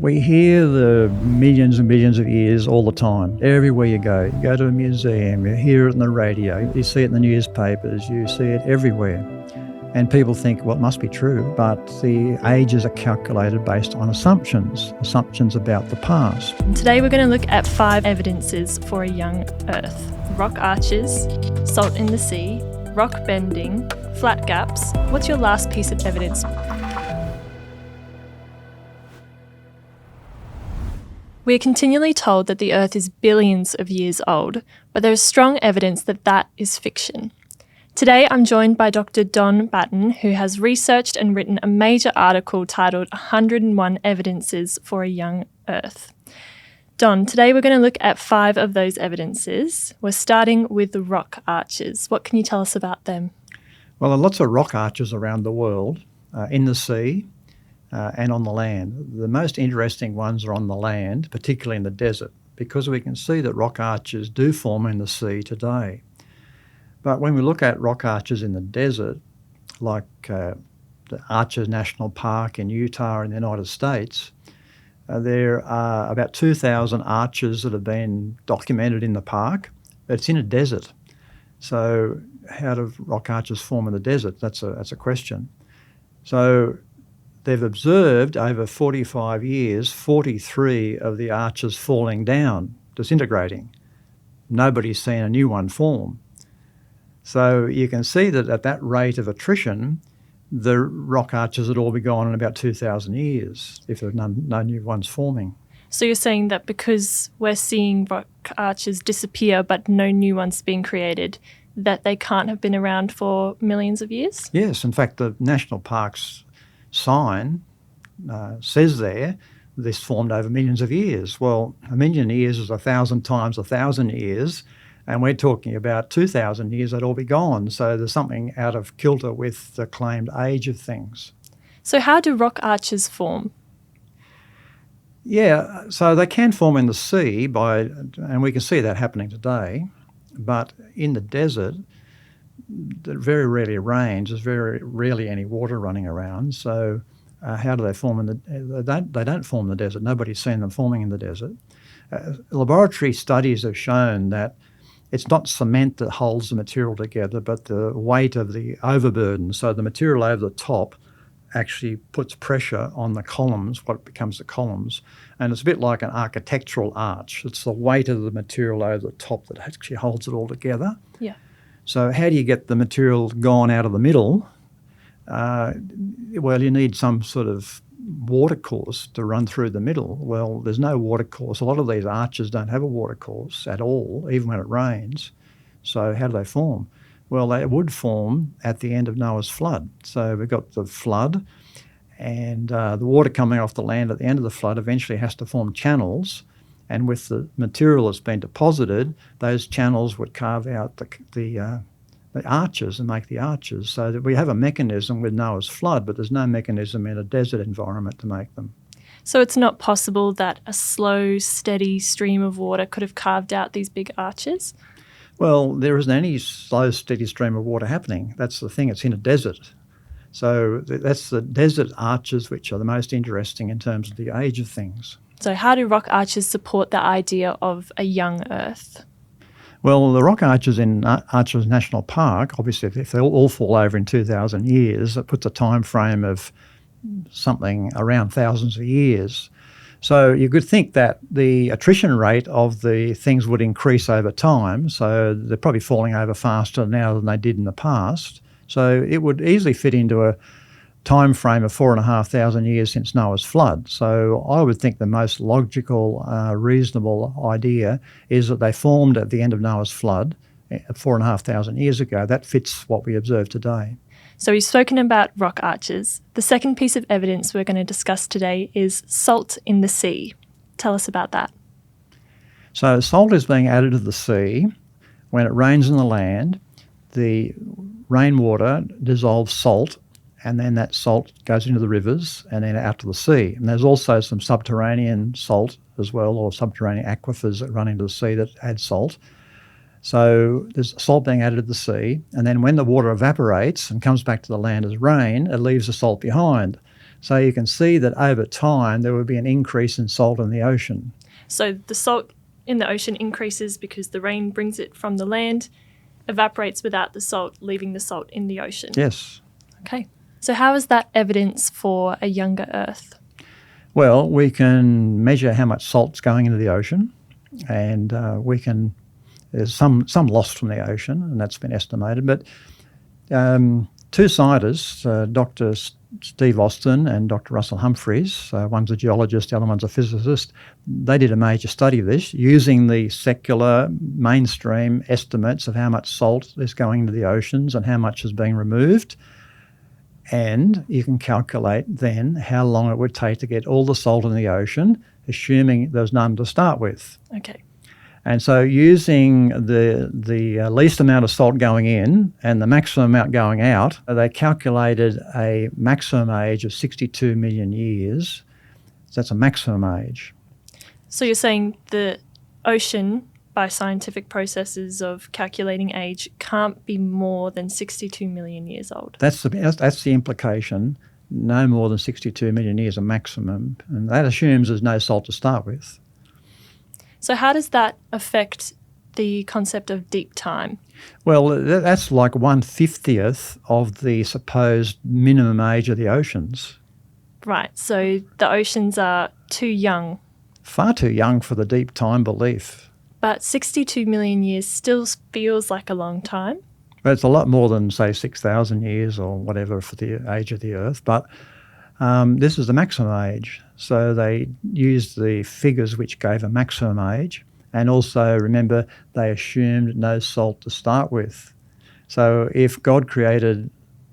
We hear the millions and millions of years all the time, everywhere you go. You go to a museum, you hear it on the radio, you see it in the newspapers, you see it everywhere. And people think, well, it must be true, but the ages are calculated based on assumptions about the past. Today we're going to look at 5 evidences for a young Earth. Rock arches, salt in the sea, rock bending, flat gaps. What's your last piece of evidence? We are continually told that the Earth is billions of years old, but there is strong evidence that that is fiction. Today I'm joined by Dr. Don Batten, who has researched and written a major article titled 101 Evidences for a Young Earth. Don, today we're going to look at 5 of those evidences. We're starting with the rock arches. What can you tell us about them? Well, there are lots of rock arches around the world, in the sea and on the land. The most interesting ones are on the land, particularly in the desert, because we can see that rock arches do form in the sea today. But when we look at rock arches in the desert, like the Arches National Park in Utah in the United States, there are about 2,000 arches that have been documented in the park. It's in a desert. So how do rock arches form in the desert? That's a question. So they've observed over 45 years, 43 of the arches falling down, disintegrating. Nobody's seen a new one form. So you can see that at that rate of attrition, the rock arches would all be gone in about 2,000 years if there are no new ones forming. So you're saying that because we're seeing rock arches disappear but no new ones being created, that they can't have been around for millions of years? Yes. In fact, the National Park's sign says there, this formed over millions of years. Well, a million years is 1,000 times 1,000 years. And we're talking about 2,000 years, they'd all be gone. So there's something out of kilter with the claimed age of things. So how do rock arches form? Yeah, so they can form in the sea, and we can see that happening today. But in the desert, it very rarely rains. There's very rarely any water running around. So how do they form they don't form in the desert. Nobody's seen them forming in the desert. Laboratory studies have shown that it's not cement that holds the material together, but the weight of the overburden. So the material over the top actually puts pressure on the columns, what becomes the columns. And it's a bit like an architectural arch. It's the weight of the material over the top that actually holds it all together. Yeah. So how do you get the material gone out of the middle? Well, you need some sort of water course to run through the middle. Well, there's no water course. A lot of these arches don't have a water course at all, even when it rains. So how do they form? Well, they would form at the end of Noah's flood. So we've got the flood, and the water coming off the land at the end of the flood eventually has to form channels. And with the material that's been deposited, those channels would carve out the arches and make the arches, so that we have a mechanism with Noah's flood, but there's no mechanism in a desert environment to make them. So it's not possible that a slow, steady stream of water could have carved out these big arches? Well, there isn't any slow, steady stream of water happening. That's the thing, it's in a desert. So that's the desert arches which are the most interesting in terms of the age of things. So how do rock arches support the idea of a young Earth? Well, the rock arches in Arches National Park, obviously, if they all fall over in 2,000 years, it puts a time frame of something around thousands of years. So you could think that the attrition rate of the things would increase over time. So they're probably falling over faster now than they did in the past. So it would easily fit into a time frame of 4,500 years since Noah's flood. So I would think the most logical, reasonable idea is that they formed at the end of Noah's flood 4,500 years ago. That fits what we observe today. So we've spoken about rock arches. The second piece of evidence we're going to discuss today is salt in the sea. Tell us about that. So salt is being added to the sea. When it rains on the land, the rainwater dissolves salt, and then that salt goes into the rivers and then out to the sea. And there's also some subterranean salt as well, or subterranean aquifers that run into the sea that add salt. So there's salt being added to the sea, and then when the water evaporates and comes back to the land as rain, it leaves the salt behind. So you can see that over time there would be an increase in salt in the ocean. So the salt in the ocean increases because the rain brings it from the land, evaporates without the salt, leaving the salt in the ocean. Yes. Okay. So how is that evidence for a younger Earth? Well, we can measure how much salt's going into the ocean, and there's some lost from the ocean, and that's been estimated. But two scientists, Dr. Steve Austin and Dr. Russell Humphreys, one's a geologist, the other one's a physicist, they did a major study of this using the secular mainstream estimates of how much salt is going into the oceans and how much is being removed. And you can calculate then how long it would take to get all the salt in the ocean, assuming there's none to start with. Okay. And so using the least amount of salt going in and the maximum amount going out, they calculated a maximum age of 62 million years. So that's a maximum age. So you're saying the ocean, by scientific processes of calculating age, can't be more than 62 million years old? That's the implication. No more than 62 million years, a maximum. And that assumes there's no salt to start with. So how does that affect the concept of deep time? Well, that's like 1/50th of the supposed minimum age of the oceans. Right, so the oceans are too young. Far too young for the deep time belief. But 62 million years still feels like a long time. But it's a lot more than, say, 6,000 years or whatever for the age of the Earth. But this is the maximum age. So they used the figures which gave a maximum age. And also, remember, they assumed no salt to start with. So if God created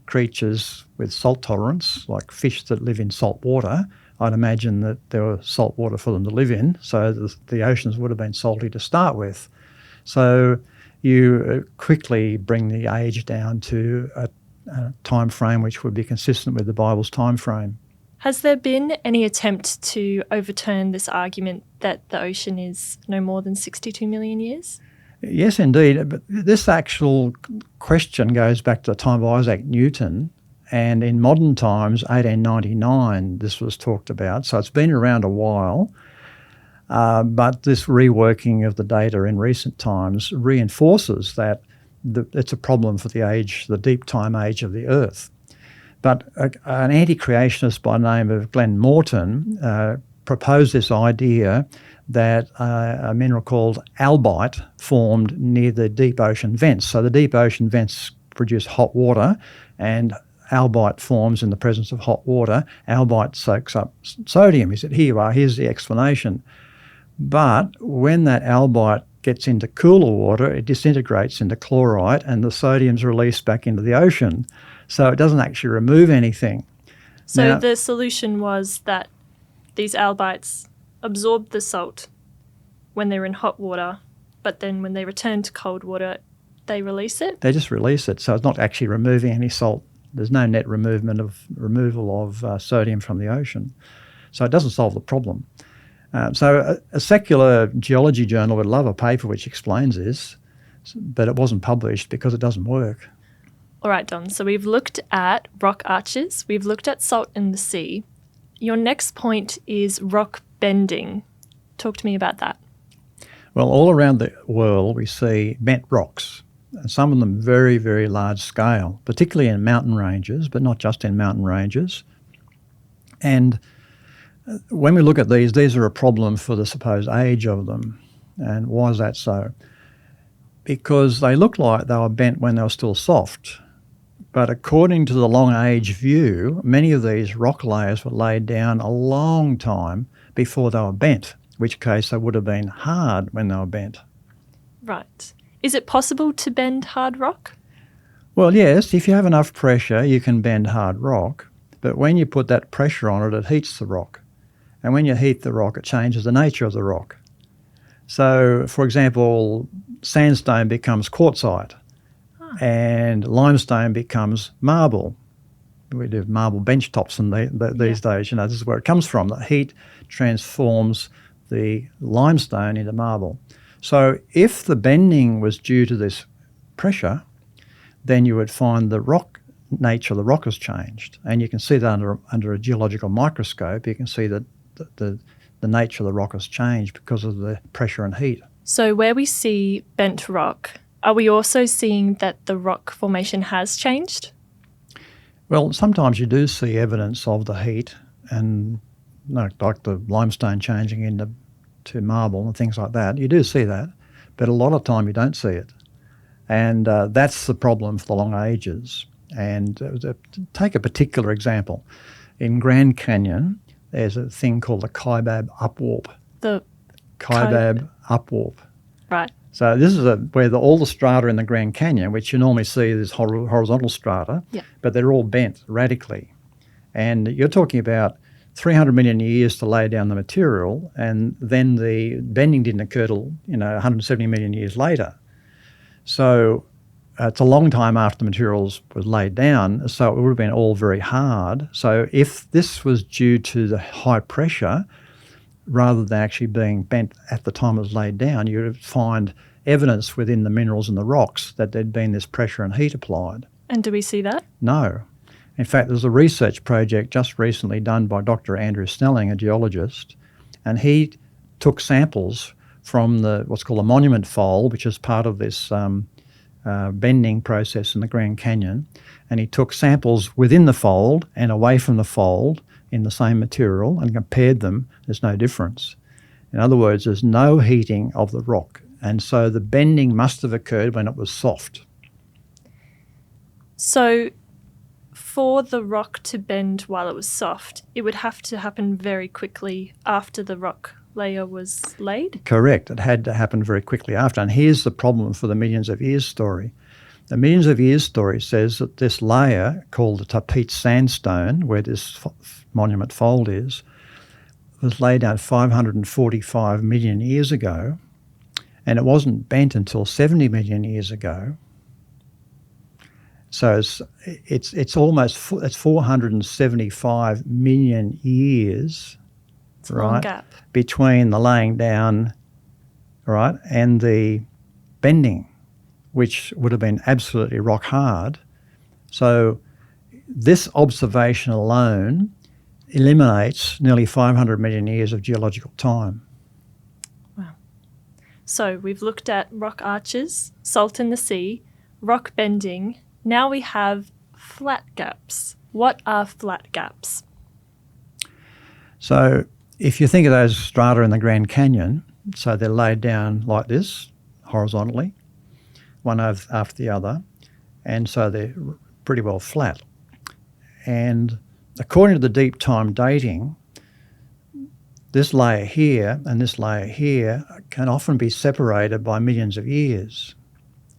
creatures with salt tolerance, like fish that live in salt water, I'd imagine that there was salt water for them to live in, so the oceans would have been salty to start with. So you quickly bring the age down to a time frame which would be consistent with the Bible's time frame. Has there been any attempt to overturn this argument that the ocean is no more than 62 million years? Yes, indeed. But this actual question goes back to the time of Isaac Newton. And in modern times, 1899, this was talked about. So it's been around a while. But this reworking of the data in recent times reinforces that it's a problem for the deep time age of the Earth. But an anti-creationist by the name of Glenn Morton proposed this idea that a mineral called albite formed near the deep ocean vents. So the deep ocean vents produce hot water, and albite forms in the presence of hot water. Albite soaks up sodium. He said, here you are, here's the explanation. But when that albite gets into cooler water, it disintegrates into chlorite and the sodium's released back into the ocean. So it doesn't actually remove anything. So now, the solution was that these albites absorb the salt when they're in hot water, but then when they return to cold water, they release it? They just release it. So it's not actually removing any salt. There's no net removal of sodium from the ocean. So it doesn't solve the problem. So a secular geology journal would love a paper which explains this, but it wasn't published because it doesn't work. All right, Don. So we've looked at rock arches. We've looked at salt in the sea. Your next point is rock bending. Talk to me about that. Well, all around the world we see bent rocks, and some of them very, very large scale, particularly in mountain ranges, but not just in mountain ranges. And when we look at these are a problem for the supposed age of them. And why is that so? Because they look like they were bent when they were still soft. But according to the long age view, many of these rock layers were laid down a long time before they were bent, in which case they would have been hard when they were bent. Right. Is it possible to bend hard rock? Well, yes, if you have enough pressure, you can bend hard rock. But when you put that pressure on it, it heats the rock. And when you heat the rock, it changes the nature of the rock. So, for example, sandstone becomes quartzite and limestone becomes marble. We do marble bench tops these days. This is where it comes from. The heat transforms the limestone into marble. So if the bending was due to this pressure, then you would find the rock nature of the rock has changed. And you can see that under a geological microscope. You can see that the nature of the rock has changed because of the pressure and heat. So where we see bent rock, are we also seeing that the rock formation has changed? Well, sometimes you do see evidence of the heat and like the limestone changing into marble and things like that. You do see that, but a lot of time you don't see it. And that's the problem for the long ages. And take a particular example. In Grand Canyon, there's a thing called the Kaibab upwarp. The Kaibab upwarp. Right. So this is where all the strata in the Grand Canyon, which you normally see as horizontal strata, but they're all bent radically. And you're talking about 300 million years to lay down the material, and then the bending didn't occur till 170 million years later. So it's a long time after the materials was laid down, so it would have been all very hard. So if this was due to the high pressure, rather than actually being bent at the time it was laid down, you would find evidence within the minerals and the rocks that there'd been this pressure and heat applied. And do we see that? No. In fact, there's a research project just recently done by Dr. Andrew Snelling, a geologist, and he took samples from what's called a monument fold, which is part of this bending process in the Grand Canyon, and he took samples within the fold and away from the fold in the same material and compared them. There's no difference. In other words, there's no heating of the rock, and so the bending must have occurred when it was soft. So for the rock to bend while it was soft, it would have to happen very quickly after the rock layer was laid? Correct. It had to happen very quickly after. And here's the problem for the millions of years story. The millions of years story says that this layer, called the Tapete sandstone, where this monument fold is, was laid down 545 million years ago, and it wasn't bent until 70 million years ago. So it's almost 475 million years, it's a long gap between the laying down, right, and the bending, which would have been absolutely rock hard. So this observation alone eliminates nearly 500 million years of geological time. Wow. So we've looked at rock arches, salt in the sea, rock bending. Now we have flat gaps. What are flat gaps? So if you think of those strata in the Grand Canyon, so they're laid down like this, horizontally, one after the other, and so they're pretty well flat. And according to the deep time dating, this layer here and this layer here can often be separated by millions of years.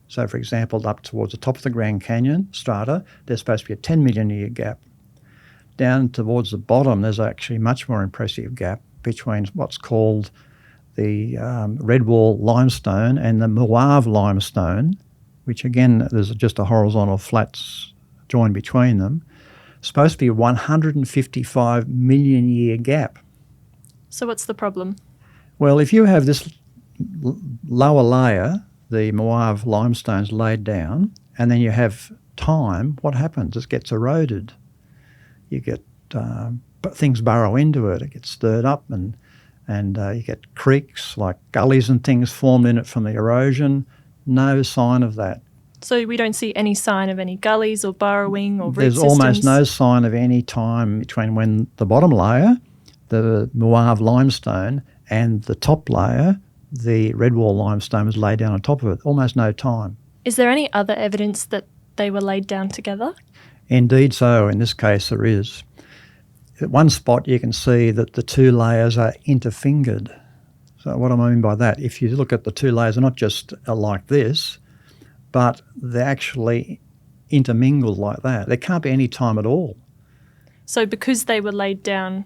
So, for example, up towards the top of the Grand Canyon strata, there's supposed to be a 10 million year gap. Down towards the bottom, there's actually a much more impressive gap between what's called the Red Wall limestone and the Moave limestone, which again, there's just a horizontal flats joined between them. It's supposed to be a 155 million year gap. So what's the problem? Well, if you have this lower layer, the Moave limestone's laid down, and then you have time, what happens? It gets eroded. You get things burrow into it. It gets stirred up, and you get creeks like gullies and things formed in it from the erosion. No sign of that. So we don't see any sign of any gullies or burrowing or root There's systems? almost no sign of any time between when the bottom layer, the Moave limestone, and the top layer, the Red Wall limestone, was laid down on top of it. Almost no time. Is there any other evidence that they were laid down together? Indeed so. In this case, there is. At one spot, you can see that the two layers are interfingered. So what I mean by that, if you look at the two layers, they're not just like this, but they're actually intermingled like that. There can't be any time at all. So because they were laid down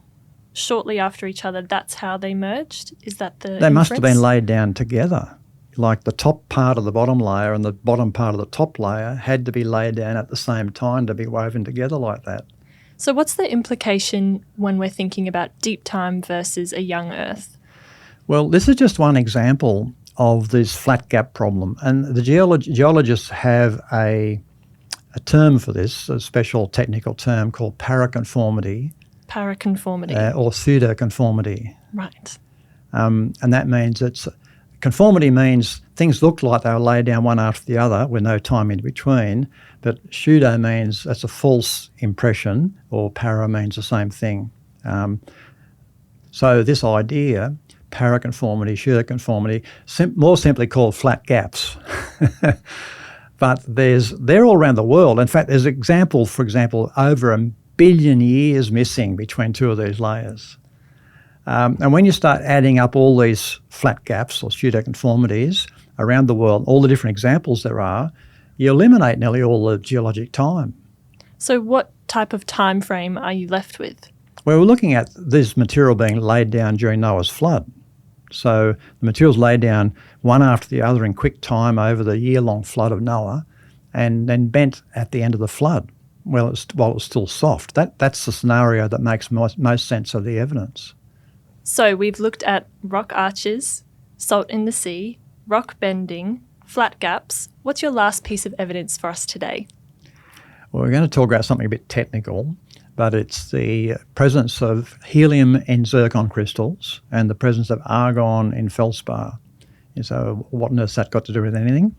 shortly after each other, that's how they merged? Is that the They must have inference? been laid down together. Like the top part of the bottom layer and the bottom part of the top layer had to be laid down at the same time to be woven together like that. So what's the implication when we're thinking about deep time versus a young Earth? Well, this is just one example of this flat gap problem. And the geologists have a a term for this, a special technical term called paraconformity. Paraconformity. Or pseudoconformity. Right. And that means conformity means things look like they were laid down one after the other with no time in between, but pseudo means that's a false impression, or para means the same thing. So this idea, paraconformity, pseudoconformity, more simply called flat gaps. But they're all around the world. In fact, there's for example, over 1 billion years missing between two of these layers. And when you start adding up all these flat gaps or pseudoconformities around the world, all the different examples there are, you eliminate nearly all the geologic time. So what type of time frame are you left with? Well, we're looking at this material being laid down during Noah's flood. So the material's laid down one after the other in quick time over the year-long flood of Noah, and then bent at the end of the flood while it was still soft. That's the scenario that makes most sense of the evidence. So we've looked at rock arches, salt in the sea, rock bending, flat gaps. What's your last piece of evidence for us today? Well, we're going to talk about something a bit technical, but it's the presence of helium in zircon crystals and the presence of argon in feldspar. And so what on earth's that got to do with anything?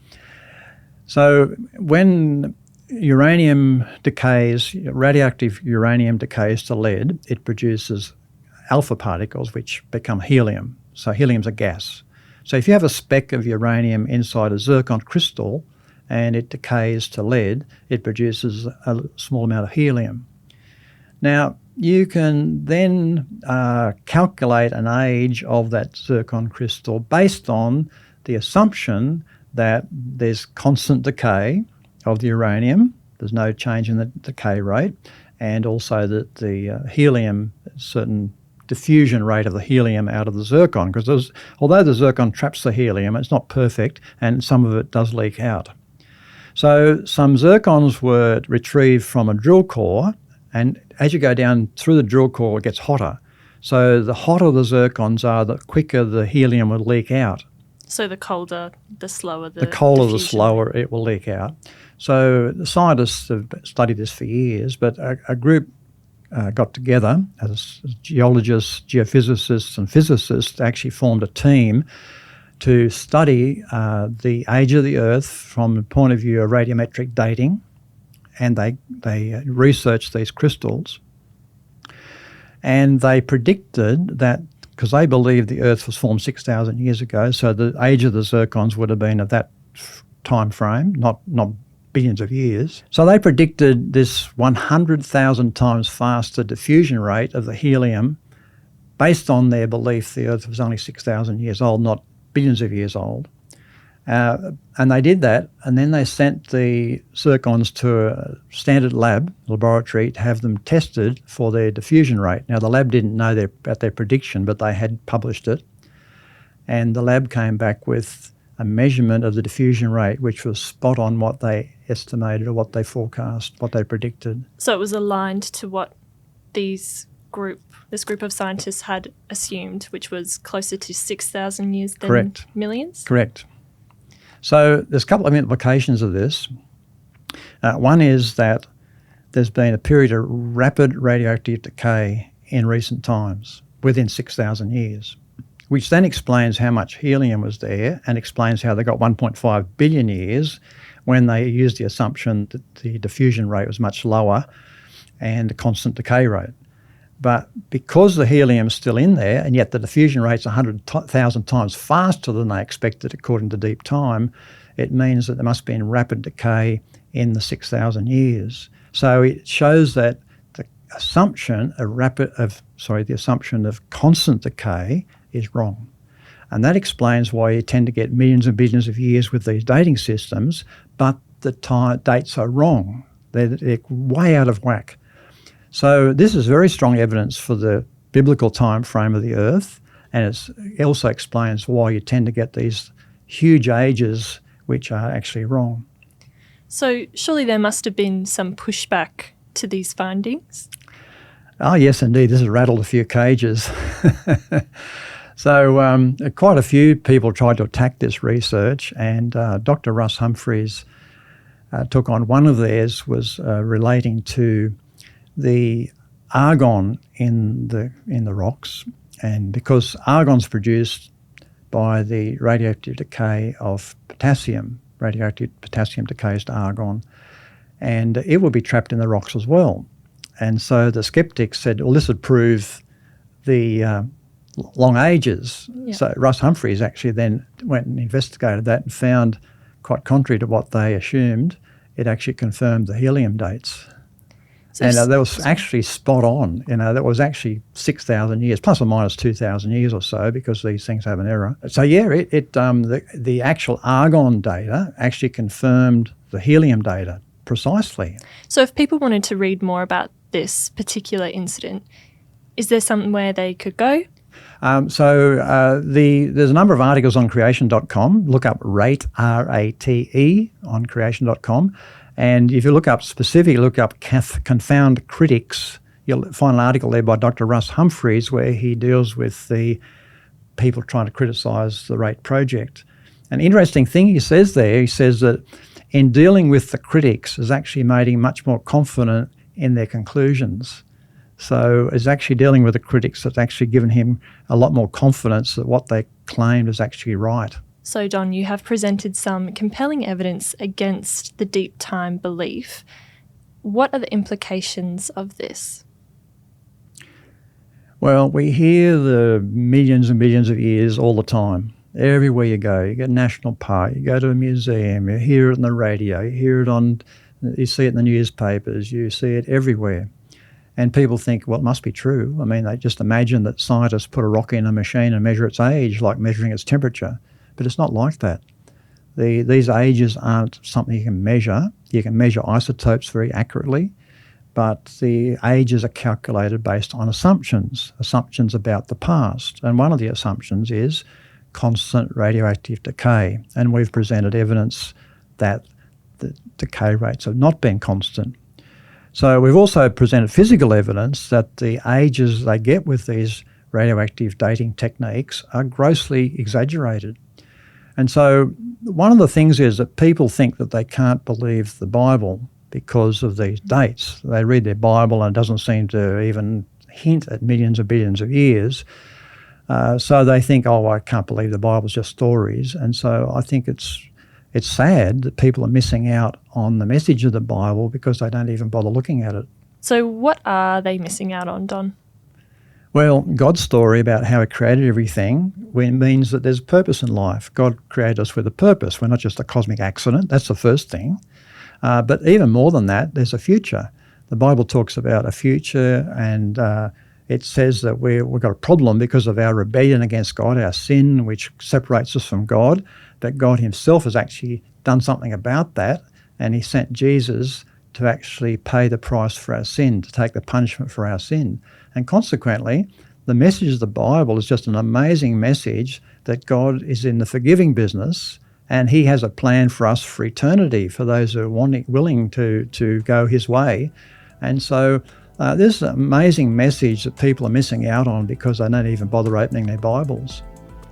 So when uranium decays, radioactive uranium decays to lead, it produces alpha particles which become helium. So helium's a gas. So if you have a speck of uranium inside a zircon crystal and it decays to lead, it produces a small amount of helium. Now, you can then calculate an age of that zircon crystal based on the assumption that there's constant decay of the uranium, there's no change in the decay rate, and also that the helium, certain diffusion rate of the helium out of the zircon, because although the zircon traps the helium, it's not perfect, and some of it does leak out. So some zircons were retrieved from a drill core, and as you go down through the drill core, it gets hotter. So the hotter the zircons are, the quicker the helium will leak out. So the colder, the slower the The colder, the diffusion. slower it will leak out. So the scientists have studied this for years, but a group got together as geologists, geophysicists and physicists, actually formed a team to study the age of the Earth from the point of view of radiometric dating, and they researched these crystals, and they predicted that, because they believed the Earth was formed 6,000 years ago, so the age of the zircons would have been of that time frame, not billions of years. So they predicted this 100,000 times faster diffusion rate of the helium based on their belief the Earth was only 6,000 years old, not billions of years old. And they did that, and then they sent the zircons to a standard laboratory to have them tested for their diffusion rate. Now, the lab didn't know about their prediction, but they had published it. And the lab came back with a measurement of the diffusion rate, which was spot on what they estimated or what they forecast, what they predicted. So it was aligned to what this group of scientists had assumed, which was closer to 6,000 years than Correct. Millions? Correct. So there's a couple of implications of this. One is that there's been a period of rapid radioactive decay in recent times, within 6,000 years, which then explains how much helium was there and explains how they got 1.5 billion years when they used the assumption that the diffusion rate was much lower and a constant decay rate. But because the helium's still in there, and yet the diffusion rate's 100,000 times faster than they expected according to deep time, it means that there must be rapid decay in the 6,000 years. So it shows that the assumption of constant decay is wrong. And that explains why you tend to get millions and billions of years with these dating systems, but the dates are wrong. They're way out of whack. So this is very strong evidence for the biblical time frame of the Earth, and it also explains why you tend to get these huge ages which are actually wrong. So surely there must have been some pushback to these findings? Oh, yes, indeed. This has rattled a few cages. So quite a few people tried to attack this research, and Dr. Russ Humphreys took on. One of theirs was relating to the argon in the rocks, and because argon's produced by the radioactive decay of potassium, radioactive potassium decays to argon, and it will be trapped in the rocks as well. And so the skeptics said, well, this would prove the long ages. Yeah. So Russ Humphreys actually then went and investigated that and found, quite contrary to what they assumed, it actually confirmed the helium dates. So and that was actually spot on. That was actually 6,000 years, plus or minus 2,000 years or so, because these things have an error. So yeah, the actual argon data actually confirmed the helium data precisely. So if people wanted to read more about this particular incident, is there somewhere they could go? There's a number of articles on creation.com. Look up RATE, R-A-T-E, on creation.com. And if you look up confound critics, you'll find an article there by Dr. Russ Humphreys where he deals with the people trying to criticise the RATE project. An interesting thing he says there, he says that in dealing with the critics has actually made him much more confident in their conclusions. So it's actually dealing with the critics that's actually given him a lot more confidence that what they claimed is actually right. So, Don, you have presented some compelling evidence against the deep time belief. What are the implications of this? Well, we hear the millions and millions of years all the time. Everywhere you go, you go to a national park, you go to a museum, you hear it on the radio, you see it in the newspapers, you see it everywhere. And people think, well, it must be true. I mean, they just imagine that scientists put a rock in a machine and measure its age, like measuring its temperature. But it's not like that. These ages aren't something you can measure. You can measure isotopes very accurately, but the ages are calculated based on assumptions about the past. And one of the assumptions is constant radioactive decay. And we've presented evidence that the decay rates have not been constant. So we've also presented physical evidence that the ages they get with these radioactive dating techniques are grossly exaggerated. And so one of the things is that people think that they can't believe the Bible because of these dates. They read their Bible and it doesn't seem to even hint at millions and billions of years. So they think, oh, I can't believe the Bible's just stories. And so I think it's sad that people are missing out on the message of the Bible because they don't even bother looking at it. So what are they missing out on, Don? Well, God's story about how he created everything means that there's a purpose in life. God created us with a purpose. We're not just a cosmic accident. That's the first thing. But even more than that, there's a future. The Bible talks about a future, and it says that we've got a problem because of our rebellion against God, our sin, which separates us from God. But God himself has actually done something about that, and he sent Jesus to actually pay the price for our sin, to take the punishment for our sin. And consequently, the message of the Bible is just an amazing message that God is in the forgiving business, and he has a plan for us for eternity, for those who are willing to go his way. And so this is an amazing message that people are missing out on because they don't even bother opening their Bibles.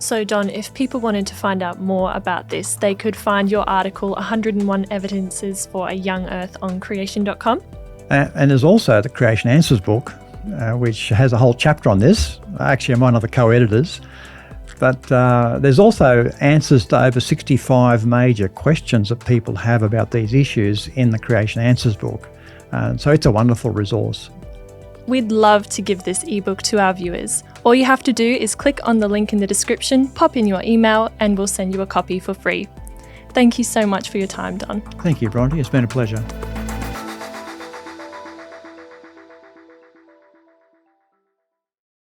So, Don, if people wanted to find out more about this, they could find your article, 101 Evidences for a Young Earth, on creation.com. And there's also the Creation Answers book, which has a whole chapter on this. Actually, I'm one of the co-editors. But there's also answers to over 65 major questions that people have about these issues in the Creation Answers book. So it's a wonderful resource. We'd love to give this ebook to our viewers. All you have to do is click on the link in the description, pop in your email, and we'll send you a copy for free. Thank you so much for your time, Don. Thank you, Bronte. It's been a pleasure.